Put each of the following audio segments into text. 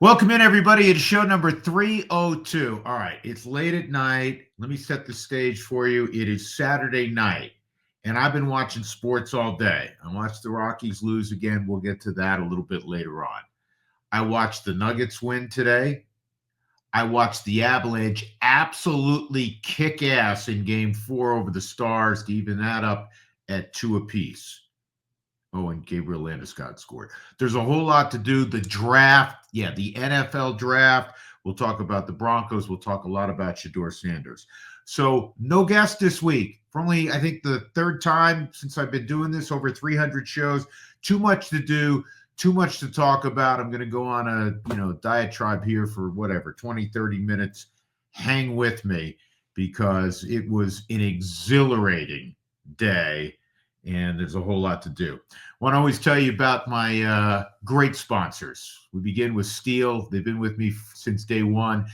Welcome in, everybody. It's show number 302. All right, it's late at night. Let me set the stage for you. It is Saturday night, and I've been watching sports all day. I watched the Rockies lose again. We'll get to that a little bit later on. I watched the Nuggets win today. I watched the Avalanche absolutely kick ass in game 4 over the Stars to even that up at 2 apiece. Oh, and Gabriel Landeskog scored. There's a whole lot to do. The draft, the NFL draft. We'll talk about the Broncos. We'll talk a lot about Shedeur Sanders. So no guest this week. For only, I think, the third time since I've been doing this, over 300 shows. Too much to do, too much to talk about. I'm going to go on a diatribe here for 20, 30 minutes. Hang with me because it was an exhilarating day. And there's a whole lot to do. I want to always tell you about my great sponsors. We begin with Steel. They've been with me since day one.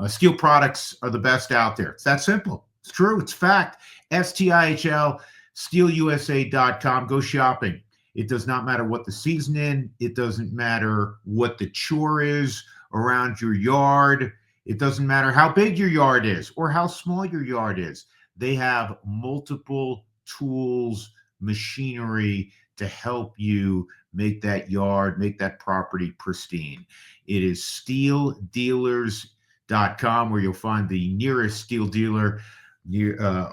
Steel products are the best out there. It's that simple. It's true. It's fact. STIHL, steelusa.com. Go shopping. It does not matter what the season is. It doesn't matter what the chore is around your yard. It doesn't matter how big your yard is or how small your yard is. They have multiple tools, machinery to help you make that yard, make that property pristine. It is steeldealers.com where you'll find the nearest steel dealer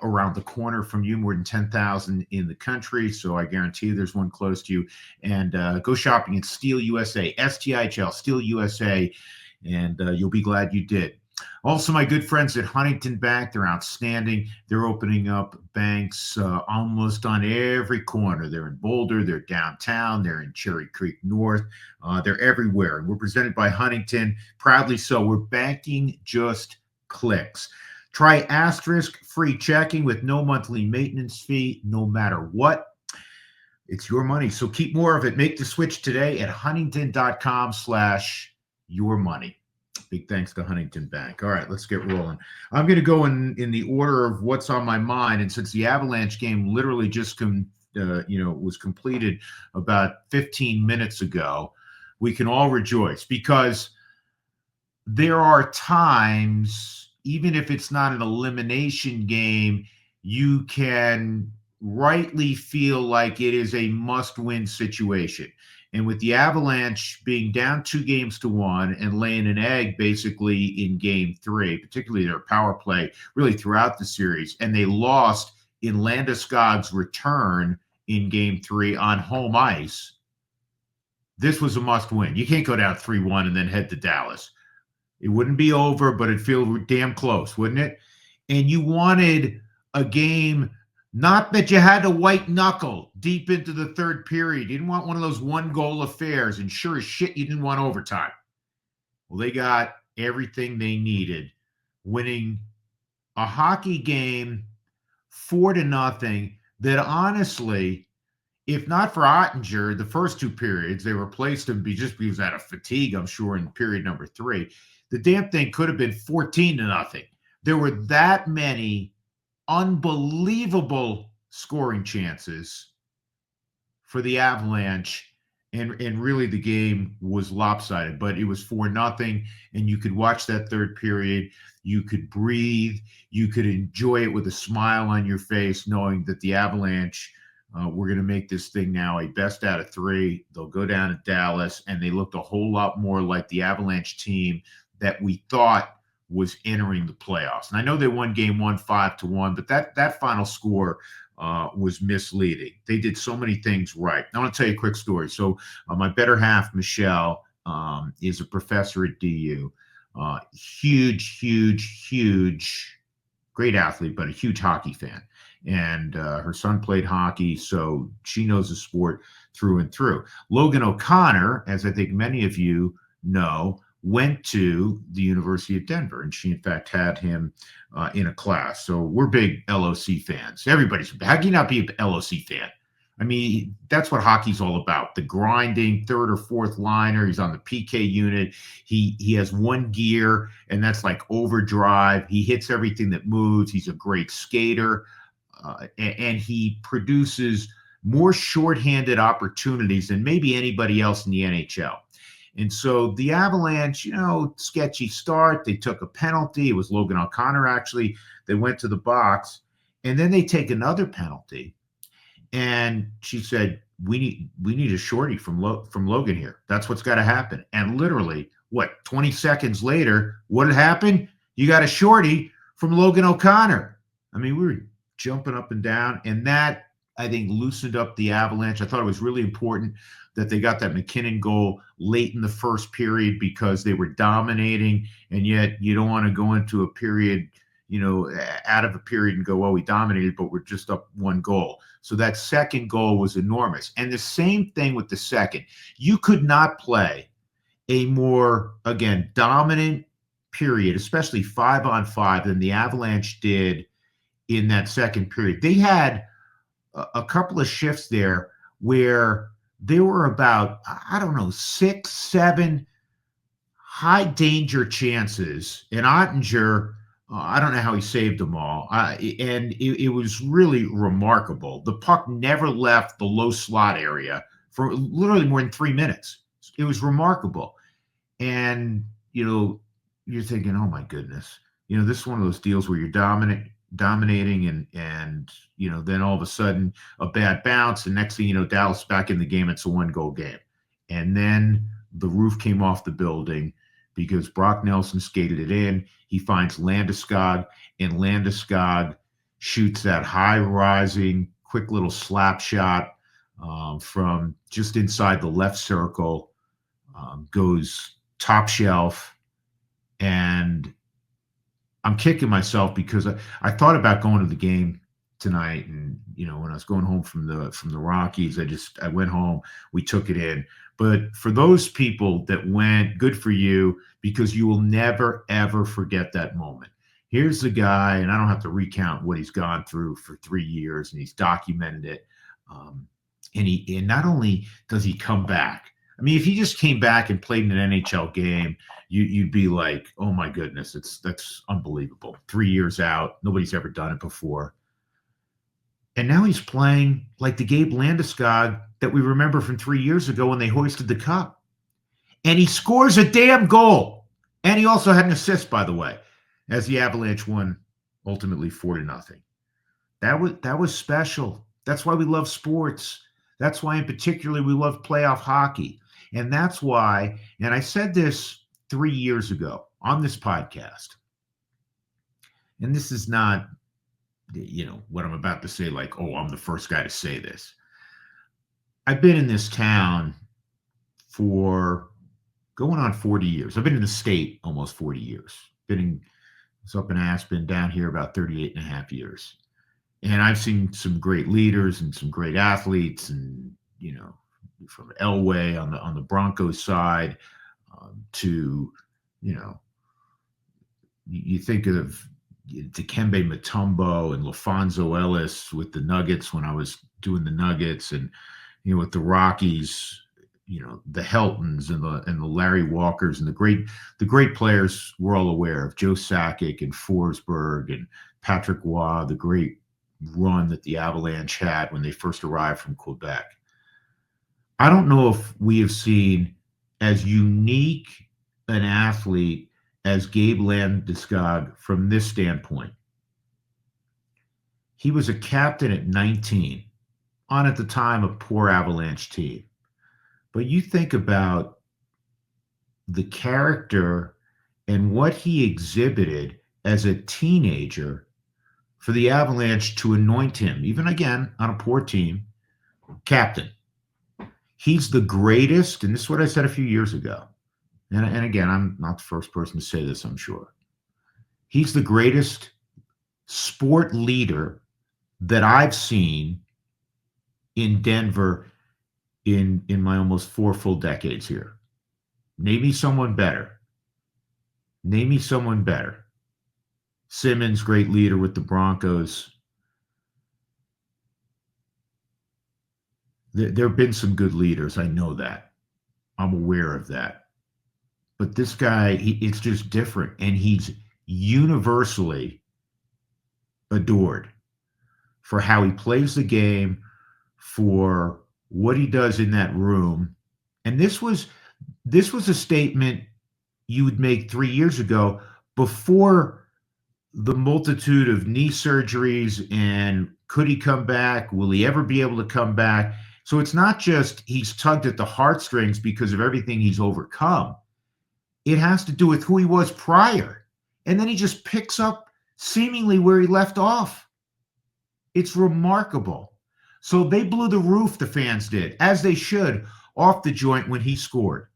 around the corner from you, more than 10,000 in the country. So I guarantee you there's one close to you. And go shopping at Steel USA, STIHL, Steel USA, and you'll be glad you did. Also, my good friends at Huntington Bank, they're outstanding. They're opening up banks almost on every corner. They're in Boulder, they're downtown, they're in Cherry Creek North. They're everywhere. And we're presented by Huntington, proudly so. We're banking just clicks. Try asterisk free checking with no monthly maintenance fee, no matter what. It's your money, so keep more of it. Make the switch today at huntington.com/yourmoney. Big thanks to Huntington Bank. All right, let's get rolling. I'm going to go in the order of what's on my mind. And since the Avalanche game literally just was completed about 15 minutes ago, we can all rejoice because there are times, even if it's not an elimination game, you can rightly feel like it is a must-win situation. And with the Avalanche being down 2-1 and laying an egg basically in game 3, particularly their power play really throughout the series, and they lost in Landeskog's return in game 3 on home ice, this was a must-win. You can't go down 3-1 and then head to Dallas. It wouldn't be over, but it'd feel damn close, wouldn't it? And you wanted a game. Not that you had to white knuckle deep into the third period. You didn't want one of those one-goal affairs, and sure as shit, you didn't want overtime. Well, they got everything they needed, winning a hockey game 4-0 that honestly, if not for Ottinger, the first 2 periods, they replaced him just because out of fatigue, I'm sure, in period number 3. The damn thing could have been 14-0. There were that many unbelievable scoring chances for the Avalanche, and really the game was lopsided, but it was 4-0, and you could watch that third period. You could breathe. You could enjoy it with a smile on your face, knowing that the Avalanche were going to make this thing now a best out of 3. They'll go down to Dallas, and they looked a whole lot more like the Avalanche team that we thought was entering the playoffs. And I know they won game 1 5-1, but that final score was misleading. They did so many things right. I want to tell you a quick story. So my better half, Michelle, is a professor at DU. Huge, great athlete, but a huge hockey fan. And her son played hockey, so she knows the sport through and through. Logan OConnor, as I think many of you know, went to the University of Denver, and she, in fact, had him in a class. So we're big LOC fans. Everybody's. How can you not be an LOC fan? I mean, that's what hockey's all about. The grinding third or fourth liner. He's on the PK unit. He has one gear, and that's like overdrive. He hits everything that moves. He's a great skater, and he produces more shorthanded opportunities than maybe anybody else in the NHL. And so the Avalanche, sketchy start. They took a penalty. It was Logan OConnor, actually. They went to the box, and then they take another penalty. And she said, we need a shorty from Logan here. That's what's got to happen. And literally, 20 seconds later, what had happened? You got a shorty from Logan OConnor. I mean, we were jumping up and down, and that, I think, loosened up the Avalanche. I thought it was really important that they got that McKinnon goal late in the first period because they were dominating, and yet you don't want to go into a period, out of a period and go, well, we dominated, but we're just up one goal. So that second goal was enormous. And the same thing with the second. You could not play a more, again, dominant period, especially 5-on-5, than the Avalanche did in that second period. They had a couple of shifts there where there were about, 6, 7 high danger chances, and Ottinger, I don't know how he saved them all. And it was really remarkable. The puck never left the low slot area for literally more than 3 minutes. It was remarkable. And, you're thinking, oh my goodness, this is one of those deals where you're dominating and then all of a sudden a bad bounce. And next thing you know, Dallas back in the game. It's a 1-goal game. And then the roof came off the building because Brock Nelson skated it in. He finds Landeskog, and Landeskog shoots that high-rising, quick little slap shot from just inside the left circle, goes top shelf. And I'm kicking myself because I thought about going to the game tonight, and when I was going home from the Rockies, I went home. We took it in. But for those people that went, good for you, because you will never ever forget that moment. Here's the guy, and I don't have to recount what he's gone through for 3 years, and he's documented it. And not only does he come back. I mean, if he just came back and played in an NHL game, you'd be like, oh my goodness, that's unbelievable. 3 years out, nobody's ever done it before. And now he's playing like the Gabe Landeskog that we remember from 3 years ago when they hoisted the cup. And he scores a damn goal. And he also had an assist, by the way, as the Avalanche won ultimately 4-0. That was special. That's why we love sports. That's why, in particular, we love playoff hockey. And that's why, and I said this 3 years ago on this podcast, and this is not, what I'm about to say, like, oh, I'm the first guy to say this. I've been in this town for going on 40 years. I've been in the state almost 40 years. It's up in Aspen, down here about 38 and a half years. And I've seen some great leaders and some great athletes, and, from Elway on the Broncos side to, you think of Dikembe Mutombo and LaFonso Ellis with the Nuggets when I was doing the Nuggets, and with the Rockies, the Heltons and the Larry Walkers and the great players we're all aware of, Joe Sakic and Forsberg and Patrick Roy, the great run that the Avalanche had when they first arrived from Quebec. I don't know if we have seen as unique an athlete as Gabe Landeskog from this standpoint. He was a captain at 19 on, at the time, a poor Avalanche team. But you think about the character and what he exhibited as a teenager for the Avalanche to anoint him, even again on a poor team, captain. He's the greatest, and this is what I said a few years ago. And again, I'm not the first person to say this, I'm sure. He's the greatest sport leader that I've seen in Denver in my almost 4 full decades here. Name me someone better. Simmons, great leader with the Broncos. There have been some good leaders. I know that. I'm aware of that. But this guy, it's just different. And he's universally adored for how he plays the game, for what he does in that room. And this was this was a statement you would make 3 years ago before the multitude of knee surgeries and could he come back? Will he ever be able to come back? So it's not just he's tugged at the heartstrings because of everything he's overcome. It has to do with who he was prior. And then he just picks up seemingly where he left off. It's remarkable. So they blew the roof, the fans did, as they should, off the joint when he scored.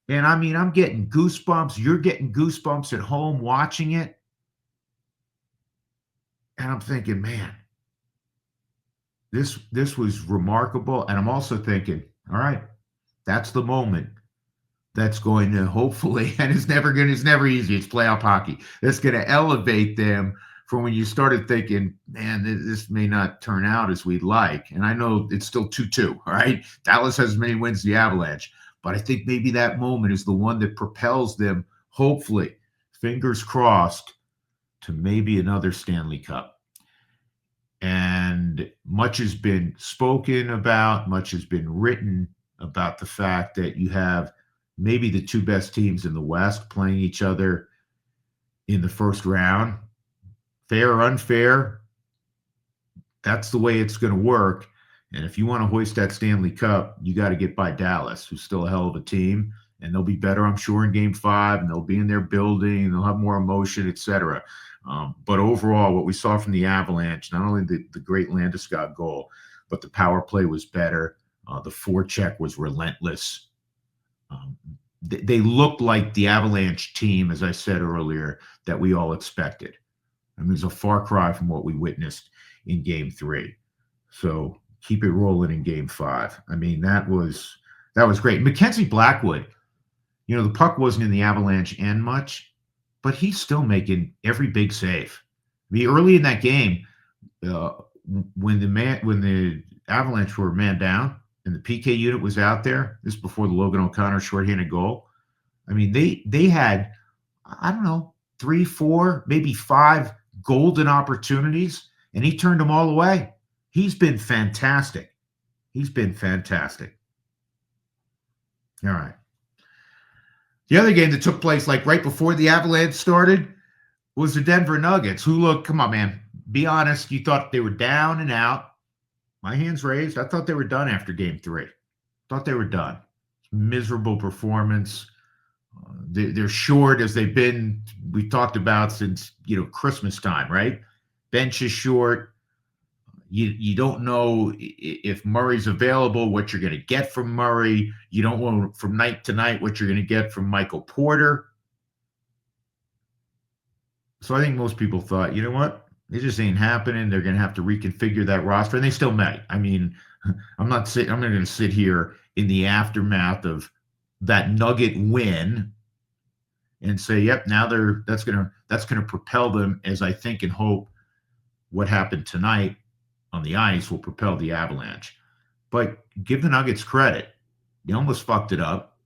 And I mean, I'm getting goosebumps. You're getting goosebumps at home watching it. And I'm thinking, man, this was remarkable. And I'm also thinking, all right, that's the moment that's going to hopefully, and it's never easy. It's playoff hockey. That's going to elevate them from when you started thinking, man, this may not turn out as we'd like. And I know it's still 2-2, all right? Dallas has as many wins as the Avalanche. But I think maybe that moment is the one that propels them, hopefully, fingers crossed, to maybe another Stanley Cup. And much has been spoken about, much has been written about the fact that you have maybe the two best teams in the West playing each other in the first round. Fair or unfair, that's the way it's going to work. And if you want to hoist that Stanley Cup, you got to get by Dallas, who's still a hell of a team. And they'll be better, I'm sure, in Game 5. And they'll be in their building. And they'll have more emotion, etc. But overall, what we saw from the Avalanche, not only the great Landeskog goal, but the power play was better. The forecheck was relentless. They looked like the Avalanche team, as I said earlier, that we all expected. I mean, it's a far cry from what we witnessed in Game 3. So keep it rolling in Game 5. I mean, that was great. Mackenzie Blackwood, the puck wasn't in the Avalanche end much, but he's still making every big save. I mean, early in that game, when the Avalanche were man down and the PK unit was out there, this is before the Logan OConnor shorthanded goal. I mean, they had, I don't know, 3, 4, maybe 5 golden opportunities, and he turned them all away. He's been fantastic. All right. The other game that took place like right before the Avalanche started was the Denver Nuggets, who looked, come on, man, be honest, you thought they were down and out. My hand's raised. I thought they were done after Game 3. Thought they were done. Miserable performance. They're short as they've been, we talked about since, Christmas time, right? Bench is short. You don't know if Murray's available, what you're going to get from Murray. You don't know from night to night what you're going to get from Michael Porter. So I think most people thought, you know what? It just ain't happening. They're going to have to reconfigure that roster, and they still may. I mean, I'm not going to sit here in the aftermath of that Nugget win and say, yep, now that's going to propel them, as I think and hope what happened tonight on the ice will propel the Avalanche. But give the Nuggets credit. They almost fucked it up.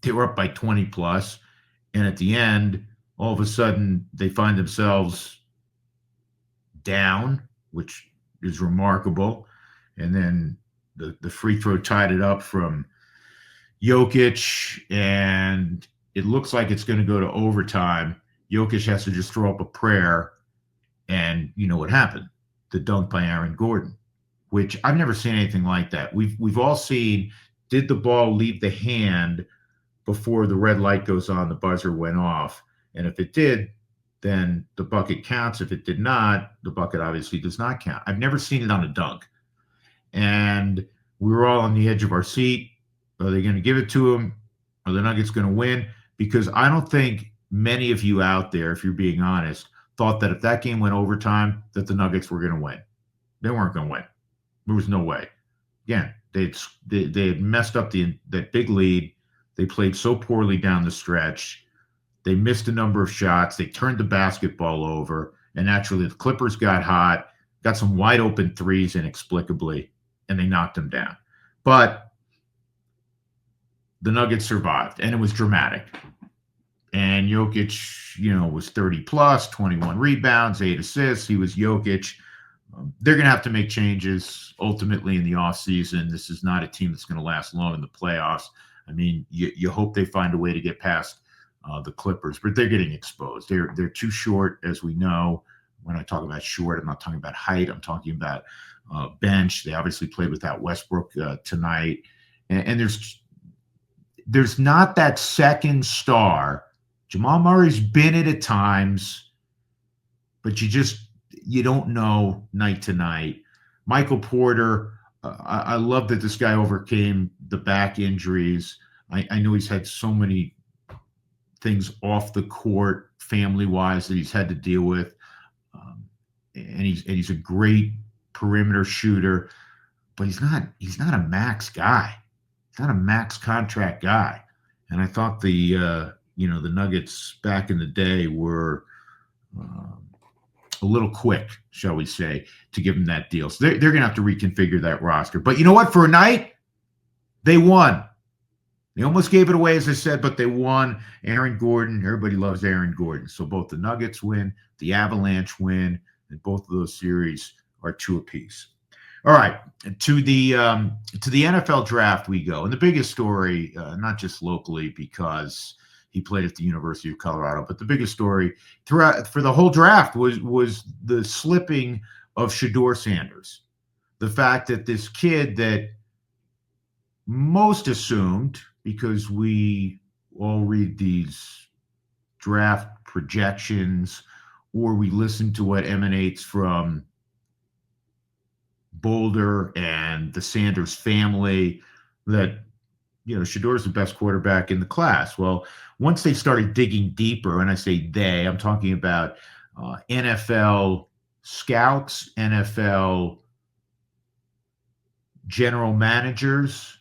They were up by 20 plus, and at the end, all of a sudden, they find themselves down, which is remarkable. And then the free throw tied it up from Jokic, and it looks like it's going to go to overtime. Jokic has to just throw up a prayer, and you know what happened? The dunk by Aaron Gordon, which I've never seen anything like that. We've all seen, did the ball leave the hand before the red light goes on, the buzzer went off. And if it did, then the bucket counts. If it did not, the bucket obviously does not count. I've never seen it on a dunk. And we were all on the edge of our seat. Are they going to give it to him? Are the Nuggets going to win? Because I don't think many of you out there, if you're being honest, thought that if that game went overtime, that the Nuggets were going to win. They weren't going to win. There was no way. Again, they had messed up that big lead. They played so poorly down the stretch. They missed a number of shots. They turned the basketball over. And naturally, the Clippers got hot, got some wide open threes inexplicably, and they knocked them down. But the Nuggets survived, and it was dramatic. And Jokic, was 30 plus, 21 rebounds, 8 assists. He was Jokic. They're going to have to make changes ultimately in the offseason. This is not a team that's going to last long in the playoffs. I mean, you hope they find a way to get past the Clippers, but they're getting exposed. They're too short, as we know. When I talk about short, I'm not talking about height. I'm talking about bench. They obviously played without Westbrook tonight, and there's not that second star. Jamal Murray's been it at times, but you don't know night to night. Michael Porter, I love that this guy overcame the back injuries. I know he's had so many things off the court, family-wise, that he's had to deal with, and he's a great perimeter shooter, but he's not a max guy. He's not a max contract guy. And I thought the Nuggets back in the day were a little quick, shall we say, to give him that deal. So they're going to have to reconfigure that roster. But you know what? For a night, they won. They almost gave it away, as I said, but they won. Aaron Gordon, everybody loves Aaron Gordon. So both the Nuggets win, the Avalanche win, and both of those series are 2 apiece. All right, to the NFL draft we go. And the biggest story, not just locally because he played at the University of Colorado, but the biggest story for the whole draft was the slipping of Shedeur Sanders. The fact that this kid that most assumed, because we all read these draft projections or we listen to what emanates from Boulder and the Sanders family, that Shedeur is the best quarterback in the class. Well, once they started digging deeper, and I say they, I'm talking about NFL scouts, NFL general managers,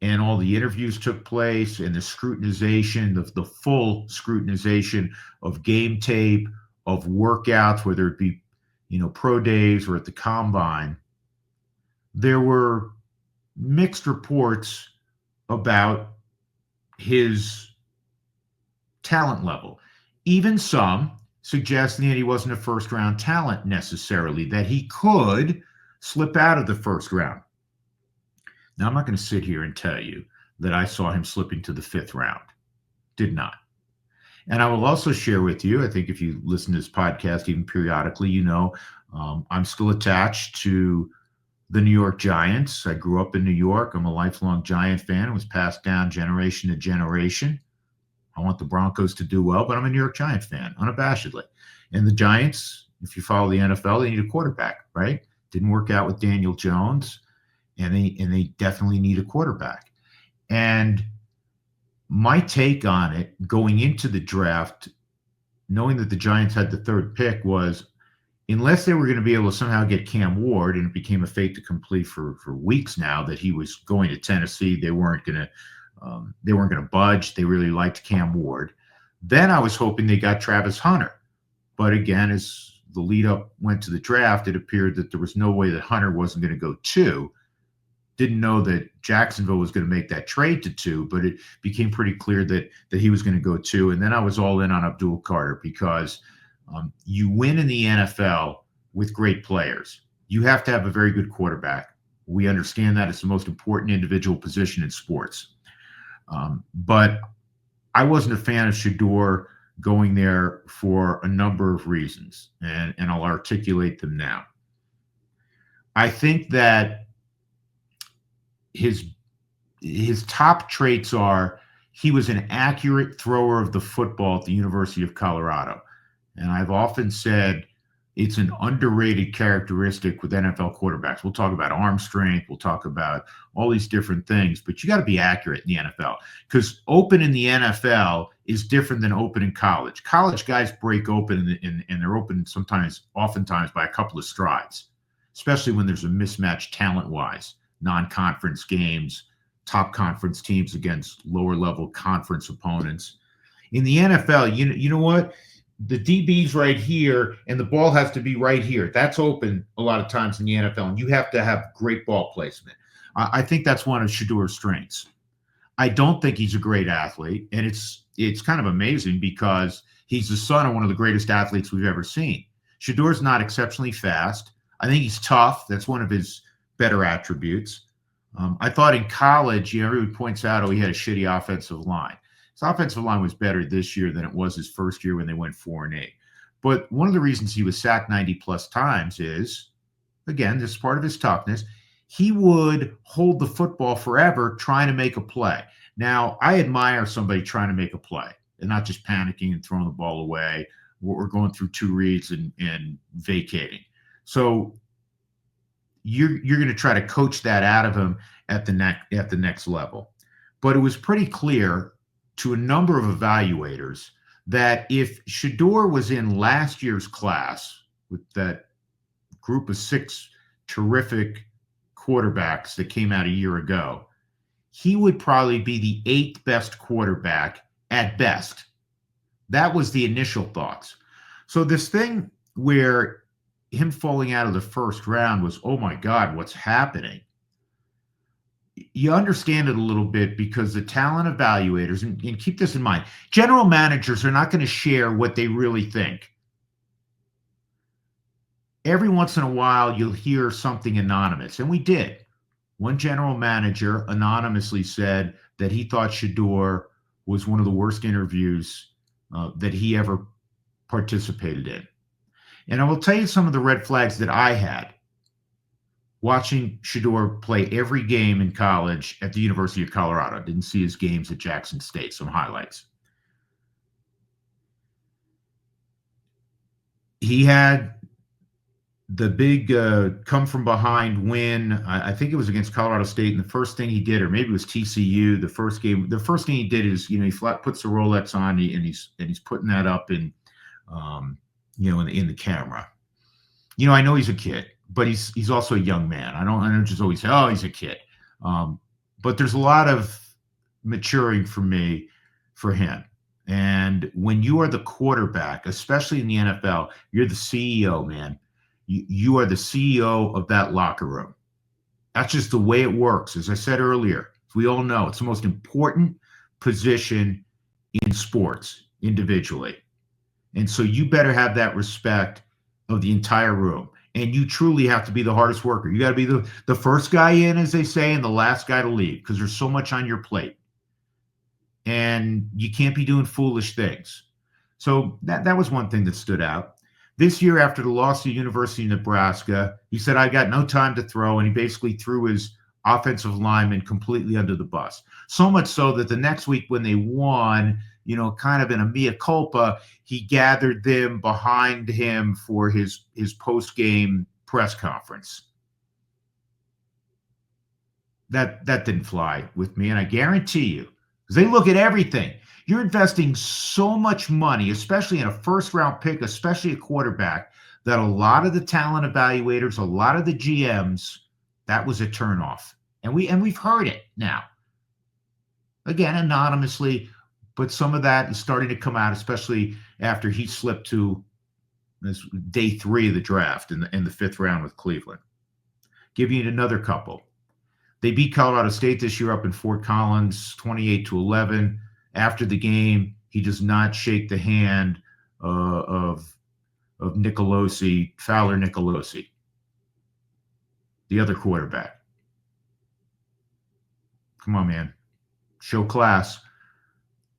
and all the interviews took place, and the scrutinization, the full scrutinization of game tape, of workouts, whether it be pro days or at the combine. There were mixed reports about his talent level, even some suggesting that he wasn't a first-round talent necessarily, that he could slip out of the first round. Now, I'm not going to sit here and tell you that I saw him slipping to the 5th round. Did not. And I will also share with you, I think if you listen to this podcast even periodically, I'm still attached to the New York Giants. I grew up in New York. I'm a lifelong Giant fan. It was passed down generation to generation. I want the Broncos to do well, but I'm a New York Giant fan, unabashedly. And the Giants, if you follow the NFL, they need a quarterback, right? Didn't work out with Daniel Jones, and they definitely need a quarterback. And my take on it going into the draft, knowing that the Giants had the 3rd pick, was unless they were going to be able to somehow get Cam Ward, and it became a fait accompli for weeks now that he was going to Tennessee, they weren't going to budge. They really liked Cam Ward. Then I was hoping they got Travis Hunter. But again, as the lead up went to the draft, it appeared that there was no way that Hunter wasn't going to go 2. Didn't know that Jacksonville was going to make that trade to 2, but it became pretty clear that he was going to go 2. And then I was all in on Abdul Carter because you win in the NFL with great players. You have to have a very good quarterback. We understand that it's the most important individual position in sports. But I wasn't a fan of Shedeur going there for a number of reasons, and I'll articulate them now. I think that his top traits are he was an accurate thrower of the football at the University of Colorado. And I've often said it's an underrated characteristic with NFL quarterbacks. We'll talk about arm strength. We'll talk about all these different things, but you got to be accurate in the NFL because open in the NFL is different than open in college. College guys break open and they're open oftentimes by a couple of strides, especially when there's a mismatch talent-wise, non-conference games, top conference teams against lower level conference opponents. In the NFL, you know what? The DB's right here, and the ball has to be right here. That's open a lot of times in the NFL, and you have to have great ball placement. I think that's one of Shedeur's strengths. I don't think he's a great athlete, and it's kind of amazing because he's the son of one of the greatest athletes we've ever seen. Shedeur's not exceptionally fast. I think he's tough. That's one of his better attributes. I thought in college, everyone points out, oh, he had a shitty offensive line. His offensive line was better this year than it was his first year when they went 4-8. But one of the reasons he was sacked 90 plus times is, again, this is part of his toughness. He would hold the football forever trying to make a play. Now, I admire somebody trying to make a play and not just panicking and throwing the ball away or going through two reads and vacating. So you're going to try to coach that out of him at the next level. But it was pretty clear to a number of evaluators that if Shedeur was in last year's class with that group of 6 terrific quarterbacks that came out a year ago, he would probably be the 8th best quarterback at best. That was the initial thoughts. So this thing where him falling out of the first round was, oh my God, what's happening? You understand it a little bit because the talent evaluators, and keep this in mind, general managers are not going to share what they really think. Every once in a while, you'll hear something anonymous, and we did. One general manager anonymously said that he thought Shedeur was one of the worst interviews that he ever participated in. And I will tell you some of the red flags that I had watching Shedeur play every game in college at the University of Colorado. Didn't see his games at Jackson State, some highlights. He had the big come from behind win. I think it was against Colorado State. And the first thing he did, or maybe it was TCU, the first thing he did is, he flat puts the Rolex on and he's putting that up in the camera. I know he's a kid, but he's also a young man. I don't just always say, oh, he's a kid. But there's a lot of maturing for him. And when you are the quarterback, especially in the NFL, you're the CEO, man. You are the CEO of that locker room. That's just the way it works. As I said earlier, we all know it's the most important position in sports individually. And so you better have that respect of the entire room. And you truly have to be the hardest worker. You got to be the first guy in, as they say, and the last guy to leave, because there's so much on your plate. And you can't be doing foolish things. So that was one thing that stood out. This year, after the loss to University of Nebraska, he said, I got no time to throw, and he basically threw his offensive lineman completely under the bus. So much so that the next week when they won, kind of in a mea culpa, he gathered them behind him for his post-game press conference. That didn't fly with me, and I guarantee you, because they look at everything. You're investing so much money, especially in a first-round pick, especially a quarterback, that a lot of the talent evaluators, a lot of the GMs, that was a turnoff. And we've heard it now. Again, anonymously, but some of that is starting to come out, especially after he slipped to this day 3 of the draft in the 5th round with Cleveland. Give you another couple. They beat Colorado State this year up in Fort Collins, 28-11. After the game, he does not shake the hand of Nicolosi, Fowler Nicolosi, the other quarterback. Come on, man. Show class.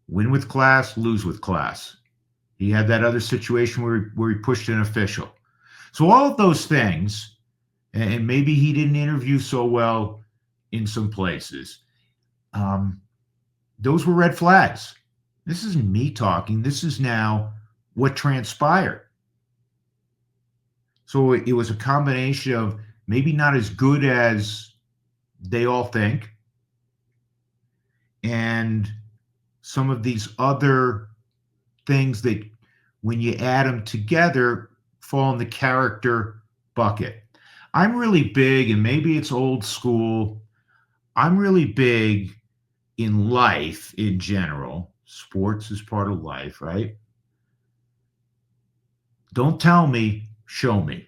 Win with class, lose with class. He had that other situation where he pushed an official. So all of those things, and maybe he didn't interview so well in some places, those were red flags. This isn't me talking. This is now what transpired. So it was a combination of maybe not as good as they all think, and some of these other things that, when you add them together, fall in the character bucket. I'm really big, and maybe it's old school, I'm really big in life in general. Sports is part of life, right? Don't tell me, show me.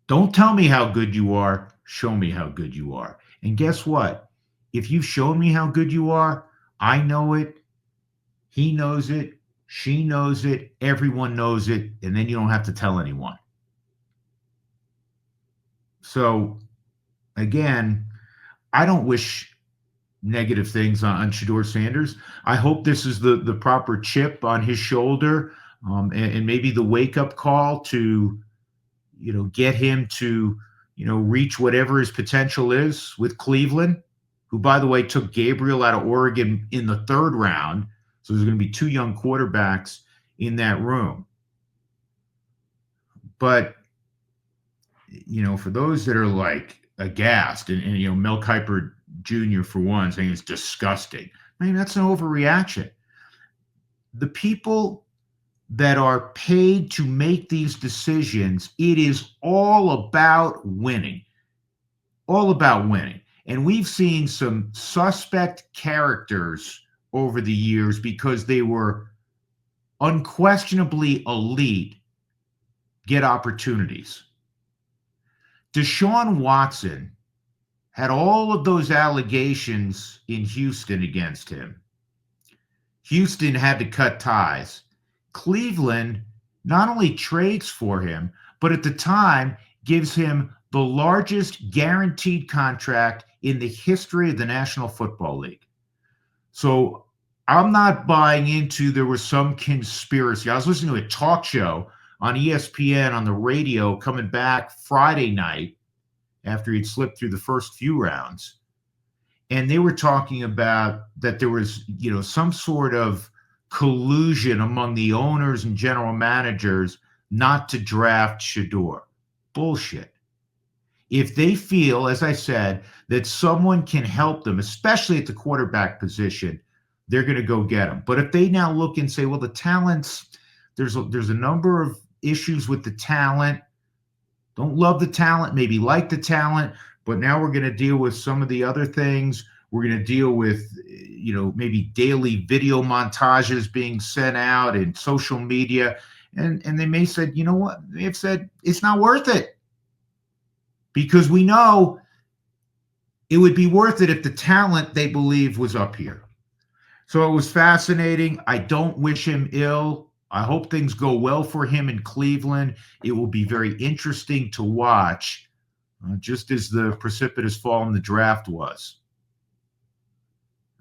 Don't tell me how good you are, show me how good you are. And guess what? If you've shown me how good you are, I know it, he knows it, she knows it, everyone knows it, and then you don't have to tell anyone. So, again, I don't wish negative things on Shedeur Sanders. I hope this is the proper chip on his shoulder, and maybe the wake up call to get him to reach whatever his potential is with Cleveland, who by the way took Gabriel out of Oregon in the third round. So there's going to be two young quarterbacks in that room. But for those that are like aghast, and Mel Kiper Jr. for one saying it's disgusting. I mean, that's an overreaction. The people that are paid to make these decisions, it is all about winning. All about winning. And we've seen some suspect characters over the years because they were unquestionably elite get opportunities. Deshaun Watson had all of those allegations in Houston against him. Houston had to cut ties. Cleveland not only trades for him, but at the time gives him the largest guaranteed contract in the history of the National Football League. So I'm not buying into there was some conspiracy. I was listening to a talk show on ESPN on the radio coming back Friday night after he'd slipped through the first few rounds. And they were talking about that there was, some sort of collusion among the owners and general managers not to draft Shedeur. Bullshit. If they feel, as I said, that someone can help them, especially at the quarterback position, they're going to go get him. But if they now look and say, well, the talent's, there's a number of issues with the talent, don't love the talent, maybe like the talent, but now we're going to deal with some of the other things. We're going to deal with, maybe daily video montages being sent out and social media. And they may have said, you know what? They've said it's not worth it. Because we know it would be worth it if the talent they believe was up here. So it was fascinating. I don't wish him ill. I hope things go well for him in Cleveland. It will be very interesting to watch, just as the precipitous fall in the draft was.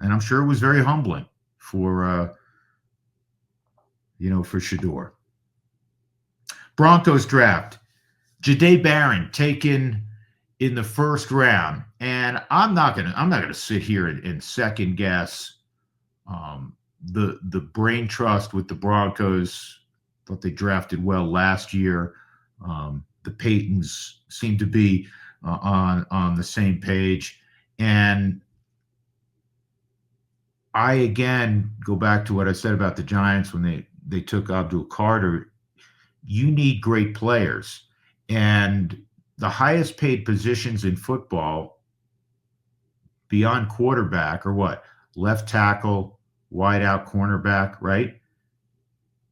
And I'm sure it was very humbling for Shedeur. Broncos draft. Jahdae Barron taken in the first round. And I'm not gonna sit here and second guess the brain trust with the Broncos. Thought they drafted well last year. The Paytons seem to be on the same page. And I again go back to what I said about the Giants when they took Abdul Carter. You need great players. And the highest paid positions in football beyond quarterback are what? Left tackle, wide out cornerback, right?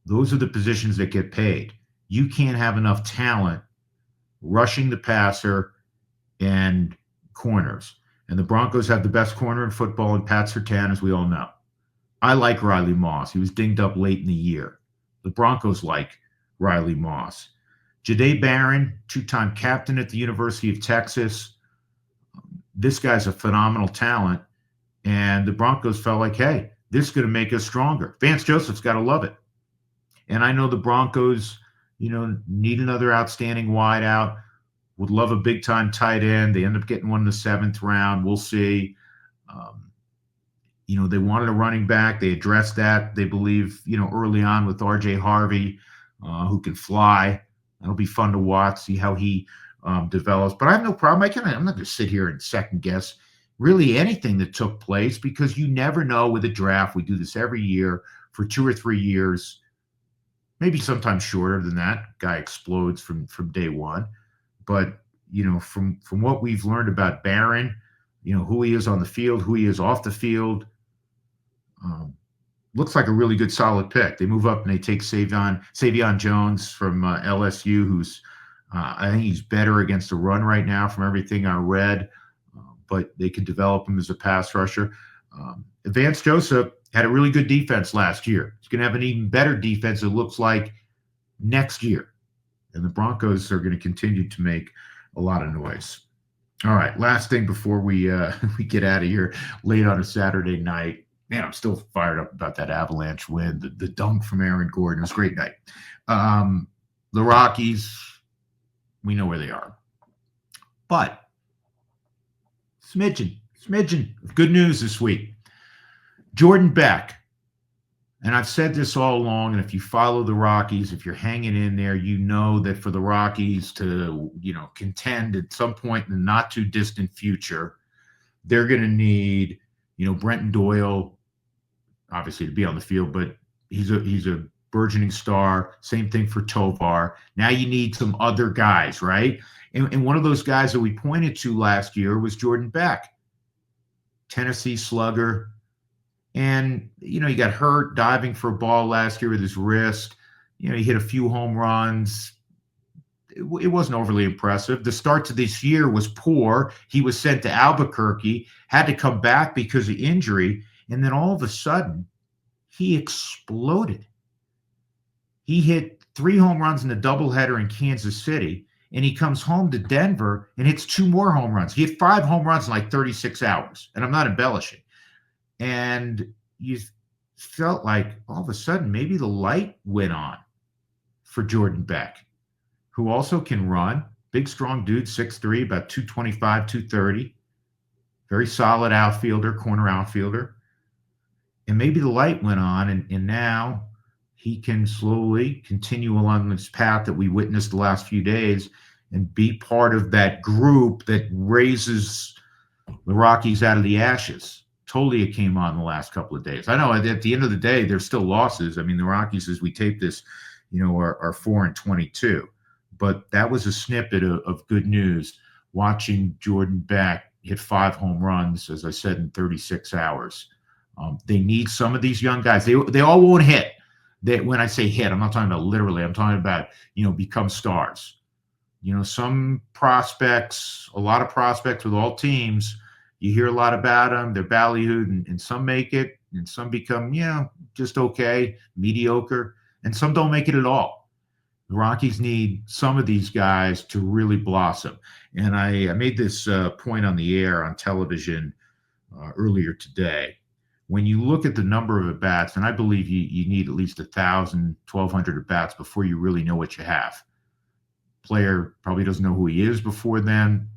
Those are the positions that get paid. You can't have enough talent rushing the passer and corners. And the Broncos have the best corner in football in Pat Surtain, as we all know. I like Riley Moss. He was dinged up late in the year. The Broncos like Riley Moss. Jahdae Barron, two-time captain at the University of Texas. This guy's a phenomenal talent. And the Broncos felt like, hey, this is going to make us stronger. Vance Joseph's got to love it. And I know the Broncos, need another outstanding wideout. Would love a big-time tight end. They end up getting one in the 7th round. We'll see. They wanted a running back. They addressed that, they believe, early on with R.J. Harvey, who can fly. That'll be fun to watch, see how he develops. But I have no problem. I'm not going to sit here and second guess really anything that took place because you never know with a draft. We do this every year for 2 or 3 years, maybe sometimes shorter than that. Guy explodes from day one. But, from what we've learned about Barron, who he is on the field, who he is off the field, looks like a really good solid pick. They move up and they take Savion Jones from LSU, who's I think he's better against the run right now from everything I read, but they could develop him as a pass rusher. Vance Joseph had a really good defense last year. He's going to have an even better defense, it looks like, next year. And the Broncos are going to continue to make a lot of noise. All right, last thing before we we get out of here late on a Saturday night. Man, I'm still fired up about that Avalanche win. The dunk from Aaron Gordon. It was a great night. Um, the Rockies, we know where they are. But smidgen of good news this week. Jordan Beck, and I've said this all along, and if you follow the Rockies, if you're hanging in there, you know that for the Rockies to, contend at some point in the not too distant future, they're going to need, Brenton Doyle, obviously to be on the field, but he's a burgeoning star. Same thing for Tovar. Now you need some other guys, right? And one of those guys that we pointed to last year was Jordan Beck, Tennessee slugger. And, he got hurt diving for a ball last year with his wrist. He hit a few home runs. It wasn't overly impressive. The start to this year was poor. He was sent to Albuquerque, had to come back because of injury. And then all of a sudden, he exploded. He hit 3 home runs in a doubleheader in Kansas City. And he comes home to Denver and hits 2 more home runs. He hit 5 home runs in like 36 hours. And I'm not embellishing. And you felt like all of a sudden maybe the light went on for Jordan Beck, who also can run. Big, strong dude, 6'3", about 225, 230. Very solid outfielder, corner outfielder. And maybe the light went on, and now he can slowly continue along this path that we witnessed the last few days and be part of that group that raises the Rockies out of the ashes. Tolia came on the last couple of days. I know at the end of the day, there's still losses. I mean, the Rockies, as we tape this, are 4-22. But that was a snippet of good news, watching Jordan Beck hit 5 home runs, as I said, in 36 hours. They need some of these young guys. They all won't hit. When I say hit, I'm not talking about literally. I'm talking about, become stars. Some prospects, a lot of prospects with all teams, you hear a lot about them. They're ballyhooed, and some make it, and some become, just okay, mediocre, and some don't make it at all. The Rockies need some of these guys to really blossom. And I made this point on the air on television earlier today. When you look at the number of at-bats, and I believe you need at least 1,000, 1,200 at-bats before you really know what you have. Player probably doesn't know who he is before then.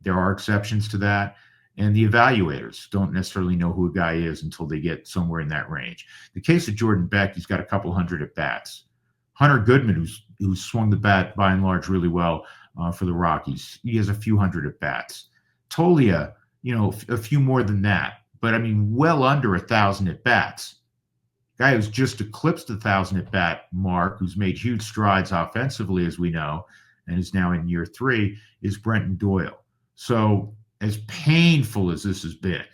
There are exceptions to that. And the evaluators don't necessarily know who a guy is until they get somewhere in that range. The case of Jordan Beck, he's got a couple hundred at-bats. Hunter Goodman, who's swung the bat by and large really well for the Rockies, he has a few hundred at-bats. Tolia, a few more than that. But, I mean, well under 1,000 at-bats. Guy who's just eclipsed the 1,000 at-bat mark, who's made huge strides offensively, as we know, and is now in year 3, is Brenton Doyle. So as painful as this has been,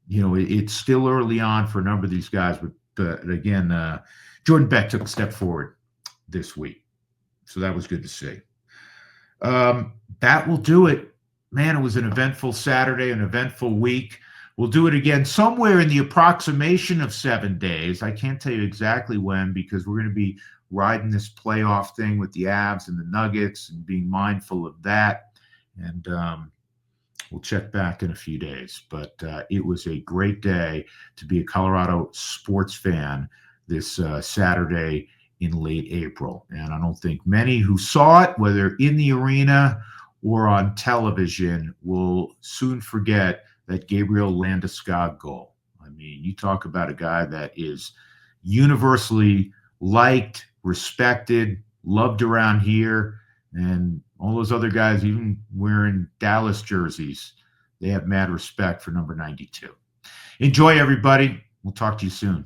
it's still early on for a number of these guys. But again, Jordan Beck took a step forward this week. So that was good to see. That will do it. Man, it was an eventful Saturday, an eventful week. We'll do it again somewhere in the approximation of 7 days. I can't tell you exactly when, because we're going to be riding this playoff thing with the Avs and the Nuggets and being mindful of that. And we'll check back in a few days. But it was a great day to be a Colorado sports fan this Saturday in late April. And I don't think many who saw it, whether in the arena or on television, will soon forget that Gabriel Landeskog goal. I mean, you talk about a guy that is universally liked, respected, loved around here, and all those other guys, even wearing Dallas jerseys, they have mad respect for number 92. Enjoy, everybody. We'll talk to you soon.